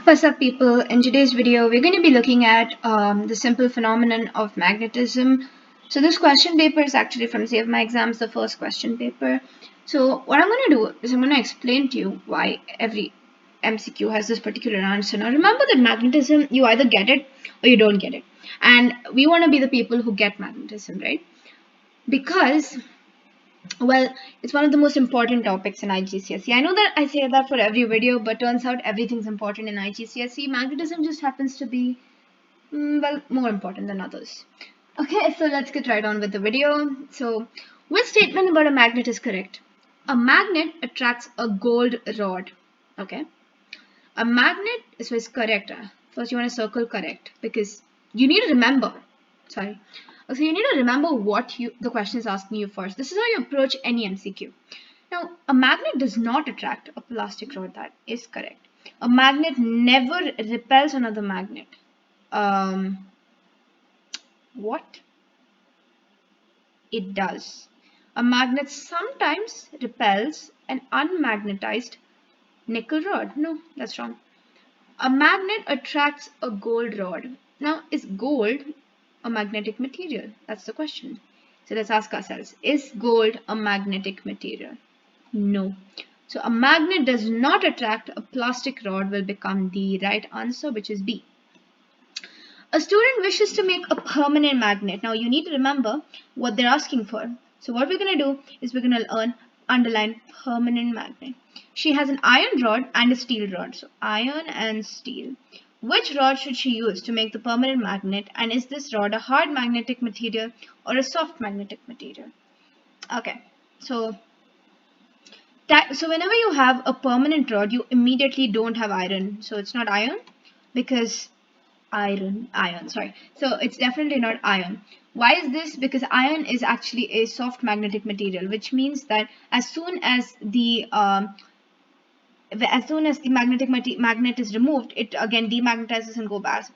What's up, people? In today's video, we're going to be looking at the simple phenomenon of magnetism. So this question paper is actually from Save My Exams, the first question paper. So what I'm going to do is I'm going to explain to you why every MCQ has this particular answer. Now remember that magnetism, you either get it or you don't get it. And we want to be the people who get magnetism, right? Because well, it's one of the most important topics in IGCSE. I know that I say that for every video, but turns out everything's important in IGCSE. Magnetism just happens to be, well, more important than others. Okay, so let's get right on with the video. So, which statement about a magnet is correct? A magnet attracts a gold rod. Okay, a magnet is correct. First, you want to circle correct because you need to remember. Sorry. So you need to remember what the question is asking you first. This is how you approach any MCQ. Now, a magnet does not attract a plastic rod. That is correct. A magnet never repels another magnet. What? It does. A magnet sometimes repels an unmagnetized nickel rod. No, that's wrong. A magnet attracts a gold rod. Now, is gold a magnetic material? That's the question. So let's ask ourselves, is gold a magnetic material? No. So a magnet does not attract a plastic rod will become the right answer, which is B. A student wishes to make a permanent magnet. Now you need to remember what they're asking for. So what we're going to do is we're going to underline permanent magnet. She has an iron rod and a steel rod. So iron and steel. Which rod should she use to make the permanent magnet? And is this rod a hard magnetic material or a soft magnetic material? Okay, so whenever you have a permanent rod, you immediately don't have iron. So it's not iron because iron, sorry. So it's definitely not iron. Why is this? Because iron is actually a soft magnetic material, which means that as soon as the magnet is removed, it again demagnetizes and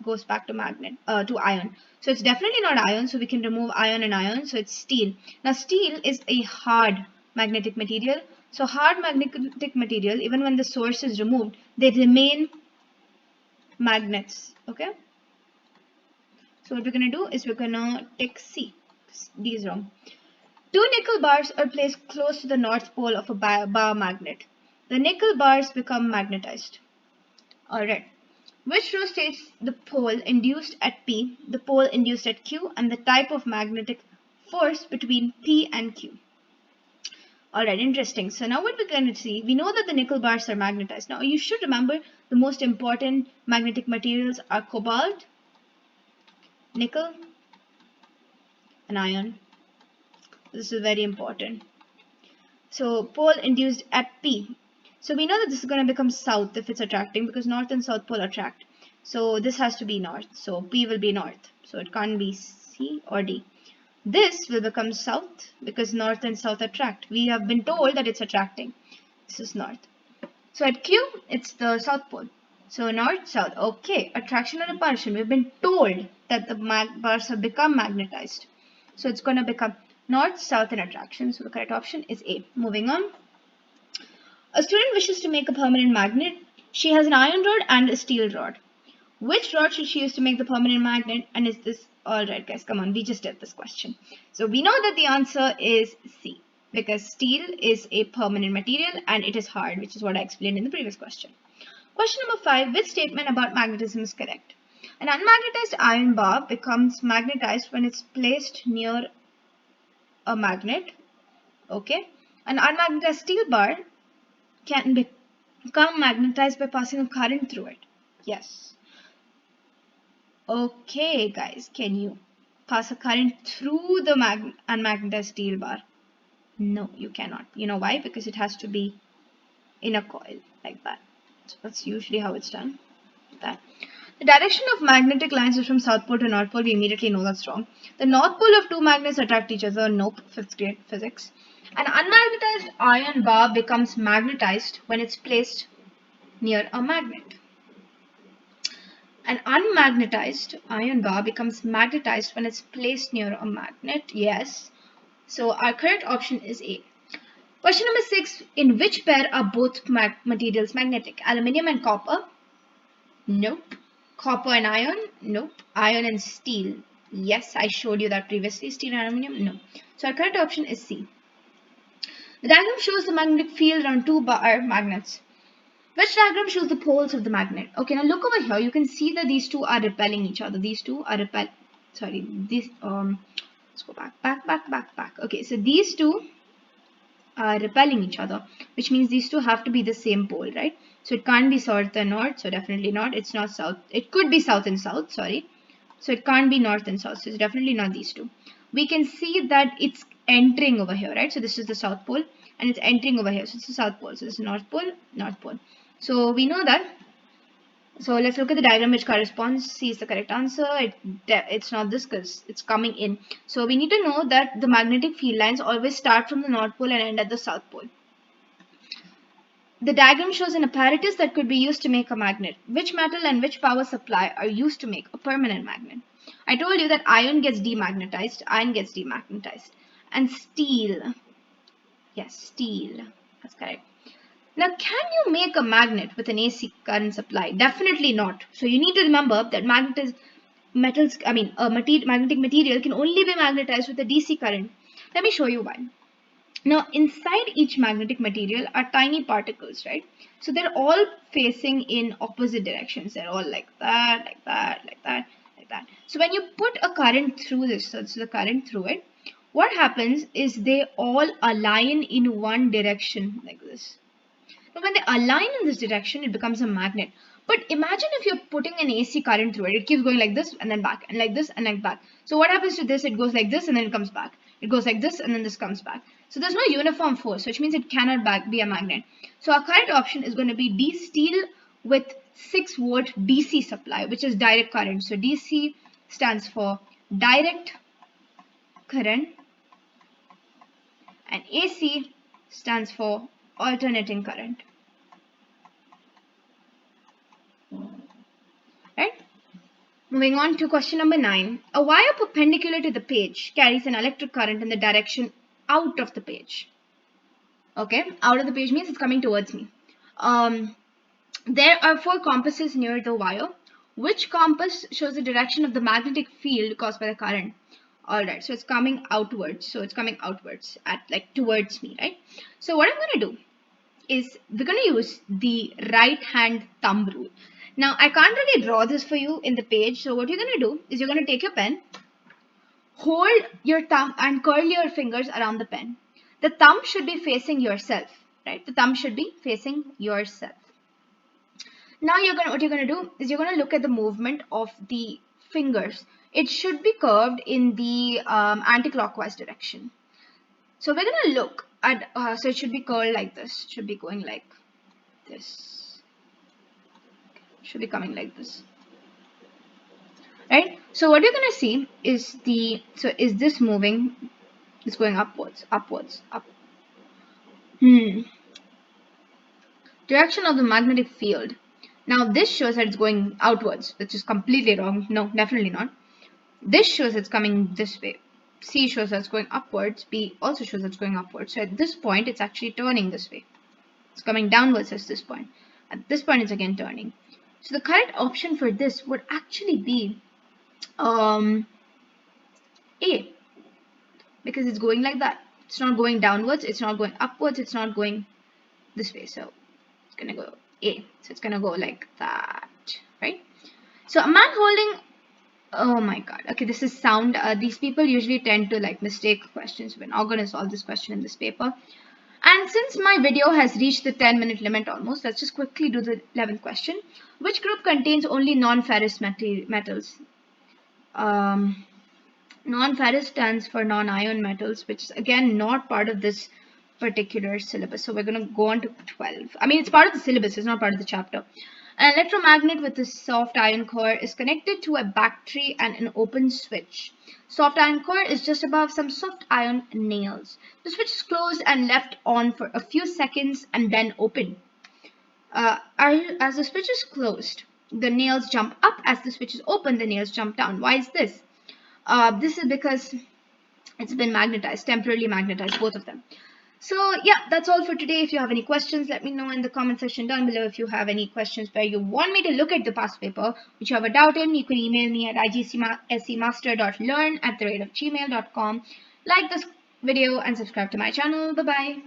goes back to iron. So it's definitely not iron. So we can remove iron and iron. So it's steel. Now steel is a hard magnetic material. So hard magnetic material, even when the source is removed, they remain magnets. Okay. So what we're going to do is we're going to take C. D is wrong. Two nickel bars are placed close to the north pole of a bar magnet. The nickel bars become magnetized. Alright. Which row states the pole induced at P, the pole induced at Q, and the type of magnetic force between P and Q? Alright, interesting. So now what we're going to see, we know that the nickel bars are magnetized. Now you should remember the most important magnetic materials are cobalt, nickel, and iron. This is very important. So pole induced at P. So we know that this is going to become south if it's attracting because north and south pole attract. So this has to be north. So P will be north. So it can't be C or D. This will become south because north and south attract. We have been told that it's attracting. This is north. So at Q, it's the south pole. So north, south. Okay, attraction and repulsion. We've been told that the bars have become magnetized. So it's going to become north, south, and attraction. So the correct option is A. Moving on. A student wishes to make a permanent magnet. She has an iron rod and a steel rod. Which rod should she use to make the permanent magnet? And is this alright, guys? Come on, we just did this question. So we know that the answer is C because steel is a permanent material and it is hard, which is what I explained in the previous question. Question number 5. Which statement about magnetism is correct? An unmagnetized iron bar becomes magnetized when it's placed near a magnet. Okay. An unmagnetized steel bar can become magnetized by passing a current through it. Yes. Okay, guys. Can you pass a current through the unmagnetized steel bar? No, you cannot. You know why? Because it has to be in a coil like that. So that's usually how it's done. That. The direction of magnetic lines is from south pole to north pole. We immediately know that's wrong. The north pole of two magnets attract each other. Nope, 5th grade physics. An unmagnetized iron bar becomes magnetized when it's placed near a magnet. An unmagnetized iron bar becomes magnetized when it's placed near a magnet. Yes. So our correct option is A. Question number 6. In which pair are both materials magnetic? Aluminium and copper. Nope. Copper and iron? Nope. Iron and steel? Yes, I showed you that previously. Steel and aluminum? No. So our correct option is C. The diagram shows the magnetic field around two bar magnets. Which diagram shows the poles of the magnet? Okay, now look over here. You can see that these two are repelling each other. These two are let's go back. Okay, so these two are repelling each other, which means these two have to be the same pole, right? So it can't be south and north, so definitely not. It's not south. It could be south and south, sorry. So it can't be north and south, so it's definitely not these two. We can see that it's entering over here, right? So this is the south pole and it's entering over here. So it's the south pole. So this is north pole, north pole. So we know that. So let's look at the diagram which corresponds. C is the correct answer. It's not this because it's coming in. So we need to know that the magnetic field lines always start from the north pole and end at the south pole. The diagram shows an apparatus that could be used to make a magnet. Which metal and which power supply are used to make a permanent magnet? I told you that iron gets demagnetized, and steel. Yes, steel. That's correct. Now, can you make a magnet with an AC current supply? Definitely not. So you need to remember that magnetic material can only be magnetized with a DC current. Let me show you why. Now, inside each magnetic material are tiny particles, right? So they're all facing in opposite directions. They're all like that, like that, like that, like that. So when you put a current through this, so it's the current through it, what happens is they all align in one direction like this. Now, when they align in this direction, it becomes a magnet. But imagine if you're putting an AC current through it. It keeps going like this and then back and like this and like back. So what happens to this? It goes like this and then it comes back. It goes like this and then this comes back. So there's no uniform force, which means it cannot be a magnet. So our correct option is going to be D, steel with 6-volt DC supply, which is direct current. So DC stands for direct current and AC stands for alternating current. Right? Moving on to question number 9. A wire perpendicular to the page carries an electric current in the direction out of the page. Okay, out of the page means it's coming towards me. There are 4 compasses near the wire. Which compass shows the direction of the magnetic field caused by the current? Alright, so it's coming outwards. So it's coming outwards at like towards me, right? So what I'm going to do is we're going to use the right hand thumb rule. Now, I can't really draw this for you in the page. So what you're going to do is you're going to take your pen, hold your thumb and curl your fingers around the pen. The thumb should be facing yourself, right? The thumb should be facing yourself. Now, what you're going to do is you're going to look at the movement of the fingers. It should be curved in the anti-clockwise direction. So we're going to look at, so it should be curled like this. It should be going like this. Should be coming like this, right? So what you're going to see is is this moving? It's going upwards, up. Direction of the magnetic field. Now this shows that it's going outwards, which is completely wrong. No, definitely not. This shows it's coming this way. C shows that it's going upwards. B also shows that it's going upwards. So at this point, it's actually turning this way. It's coming downwards at this point. At this point, it's again turning. So the correct option for this would actually be A, because it's going like that. It's not going downwards, it's not going upwards, it's not going this way. So it's gonna go A. So it's gonna go like that, right? So a man holding, oh my god, okay, this is sound. These people usually tend to like mistake questions when I'm gonna solve this question in this paper. And since my video has reached the 10-minute limit almost, let's just quickly do the 11th question. Which group contains only non-ferrous metals? Non-ferrous stands for non-ion metals, which is again not part of this particular syllabus. So we're going to go on to 12. I mean, it's part of the syllabus, it's not part of the chapter. An electromagnet with a soft iron core is connected to a battery and an open switch. Soft iron core is just above some soft iron nails. The switch is closed and left on for a few seconds and then open. As the switch is closed, the nails jump up. As the switch is open, the nails jump down. Why is this? This is because it's been magnetized, temporarily magnetized, both of them. So yeah, that's all for today. If you have any questions, let me know in the comment section down below. If you have any questions where you want me to look at the past paper, which you have a doubt in, you can email me at igcmaster.learn@gmail.com. Like this video and subscribe to my channel. Bye bye.